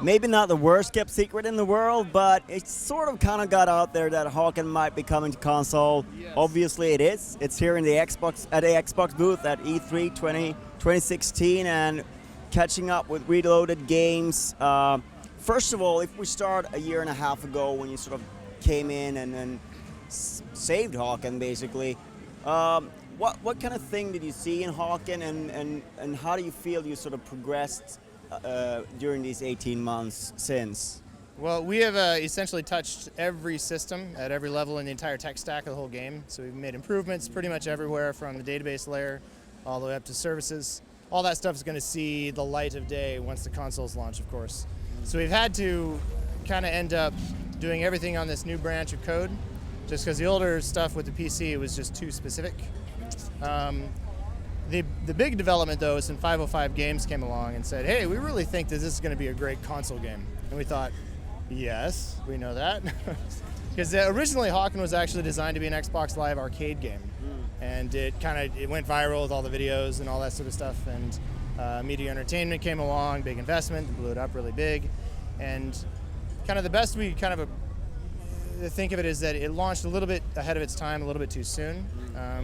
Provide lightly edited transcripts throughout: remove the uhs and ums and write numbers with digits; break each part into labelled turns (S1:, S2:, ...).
S1: maybe not the worst kept secret in the world, but it sort of kind of got out there that Hawken might be coming to console.
S2: Yes.
S1: Obviously it is. It's here in the Xbox booth at E3 2016 and catching up with Reloaded Games. First of all, if we start a year and a half ago when you sort of came in and saved Hawken basically, what kind of thing did you see in Hawken and how do you feel you sort of progressed during these 18 months since?
S2: Well, we have essentially touched every system at every level in the entire tech stack of the whole game. So we've made improvements pretty much everywhere from the database layer all the way up to services. All that stuff is going to see the light of day once the consoles launch, of course. So we've had to kind of end up doing everything on this new branch of code just because the older stuff with the PC was just too specific. The big development, though, is when 505 Games came along and said, hey, we really think that this is going to be a great console game. And we thought, yes, we know that. Because originally Hawken was actually designed to be an Xbox Live arcade game. And it went viral with all the videos and all that sort of stuff. And Media Entertainment came along, big investment, blew it up really big. And kind of the best we kind of think of it is that it launched a little bit ahead of its time, a little bit too soon,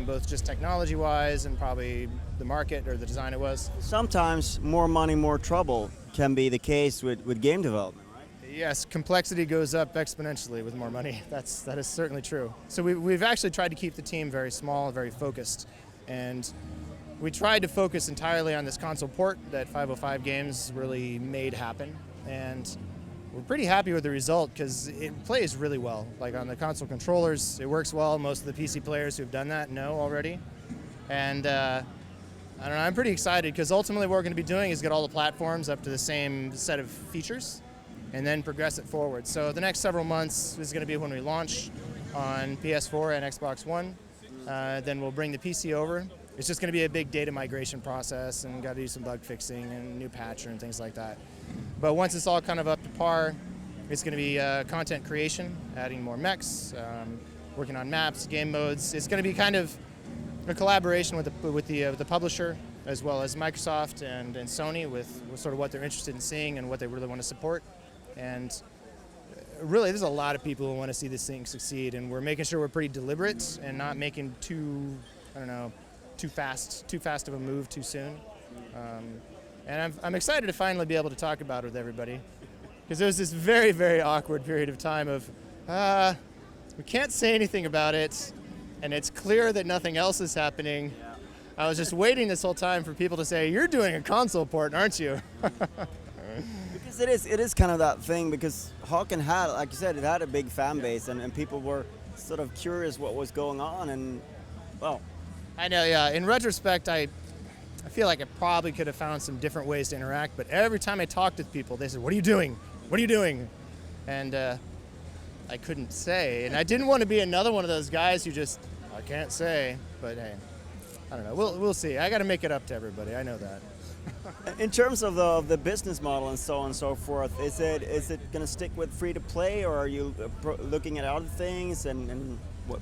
S2: both just technology-wise and probably the market or the design it was.
S1: Sometimes more money, more trouble can be the case with game development, right?
S2: Yes, complexity goes up exponentially with more money. That is certainly true. So we've actually tried to keep the team very small, very focused, and we tried to focus entirely on this console port that 505 Games really made happen, and we're pretty happy with the result because it plays really well. Like on the console controllers, it works well. Most of the PC players who've done that know already. And I don't know, I'm pretty excited because ultimately what we're going to be doing is get all the platforms up to the same set of features and then progress it forward. So the next several months is going to be when we launch on PS4 and Xbox One. Then we'll bring the PC over. It's just going to be a big data migration process and got to do some bug fixing and new patcher and things like that. But once it's all kind of up to par, it's going to be content creation, adding more mechs, working on maps, game modes. It's going to be kind of a collaboration with the publisher as well as Microsoft and Sony with sort of what they're interested in seeing and what they really want to support. And really, there's a lot of people who want to see this thing succeed, and we're making sure we're pretty deliberate and not making too fast of a move too soon. And I'm excited to finally be able to talk about it with everybody. Because there was this very, very awkward period of time of, we can't say anything about it, and it's clear that nothing else is happening.
S1: Yeah.
S2: I was just waiting this whole time for people to say, you're doing a console port, aren't you?
S1: Because it is kind of that thing, because Hawken had, like you said, it had a big fan base, and people were sort of curious what was going on, and, well.
S2: I know, yeah. In retrospect, I feel like I probably could have found some different ways to interact, but every time I talked to people, they said, what are you doing? What are you doing? And I couldn't say. And I didn't want to be another one of those guys who just, I can't say. But hey, I don't know. We'll see. I got to make it up to everybody. I know that.
S1: In terms of the business model and so on and so forth, is it going to stick with free-to-play, or are you looking at other things? And what?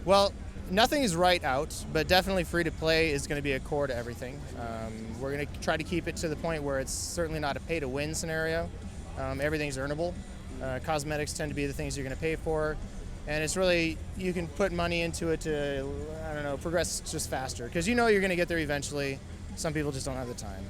S2: Well, nothing is right out, but definitely free-to-play is going to be a core to everything. We're going to try to keep it to the point where it's certainly not a pay-to-win scenario. Everything's earnable. Cosmetics tend to be the things you're going to pay for. And it's really, you can put money into it to, I don't know, progress just faster. Because you know you're going to get there eventually. Some people just don't have the time.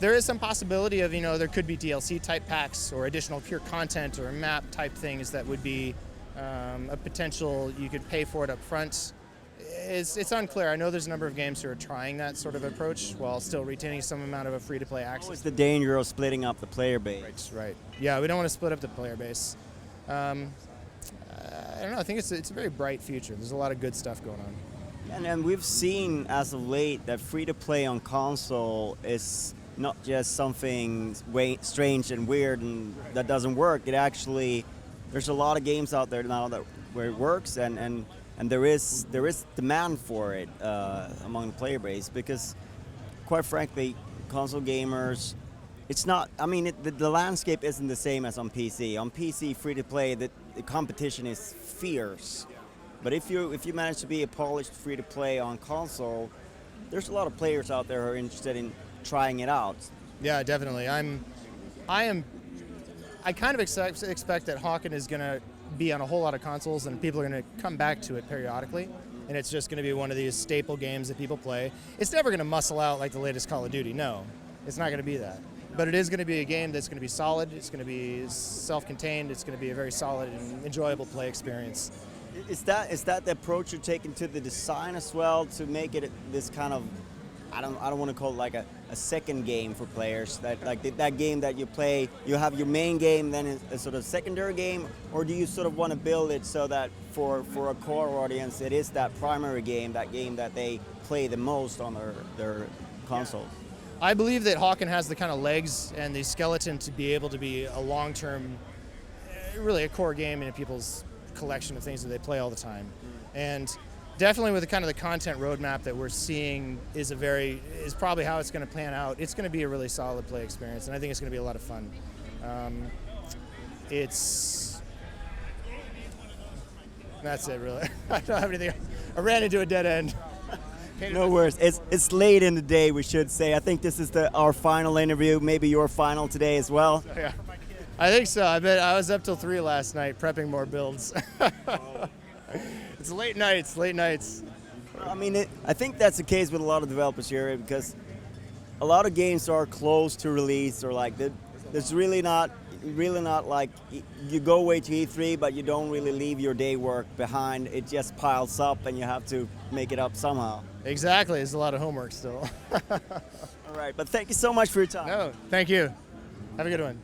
S2: There is some possibility of, there could be DLC-type packs or additional pure content or map-type things that would be a potential, you could pay for it up front. It's unclear. I know there's a number of games who are trying that sort of approach while still retaining some amount of a free-to-play access.
S1: What's the danger of splitting up the player base?
S2: Right. Yeah, we don't want to split up the player base. I don't know. I think it's a very bright future. There's a lot of good stuff going on.
S1: And we've seen as of late that free-to-play on console is not just something strange and weird and that doesn't work. It actually, there's a lot of games out there now where it works, and there is demand for it among the player base, because quite frankly, console gamers, it's not, the landscape isn't the same as on PC. On PC, free-to-play, the competition is fierce. But if you manage to be a polished free-to-play on console, there's a lot of players out there who are interested in trying it out.
S2: Yeah, definitely. I kind of expect that Hawken is going to be on a whole lot of consoles, and people are going to come back to it periodically. And it's just going to be one of these staple games that people play. It's never going to muscle out like the latest Call of Duty. No, it's not going to be that. But it is going to be a game that's going to be solid. It's going to be self-contained. It's going to be a very solid and enjoyable play experience.
S1: Is that the approach you're taking to the design as well, to make it this kind of, I don't want to call it like a second game for players, that game that you play, you have your main game, then a sort of secondary game, or do you sort of want to build it so that for a core audience it is that primary game, that game that they play the most on their console?
S2: I believe that Hawken has the kind of legs and the skeleton to be able to be a long-term, really a core game in people's collection of things that they play all the time. And definitely with the kind of the content roadmap that we're seeing is probably how it's going to pan out. It's going to be a really solid play experience, and I think it's going to be a lot of fun. That's it, really. I don't have anything else. I ran into a dead end.
S1: No worries. It's late in the day, we should say. I think this is our final interview, maybe your final today as well.
S2: Yeah, I think so. I was up till 3 last night prepping more builds. It's late nights.
S1: I mean, I think that's the case with a lot of developers here, because a lot of games are close to release, or like there's really not like you go away to E3, but you don't really leave your day work behind. It just piles up, and you have to make it up somehow.
S2: Exactly. There's a lot of homework still.
S1: All right, but thank you so much for your time.
S2: No, thank you. Have a good one.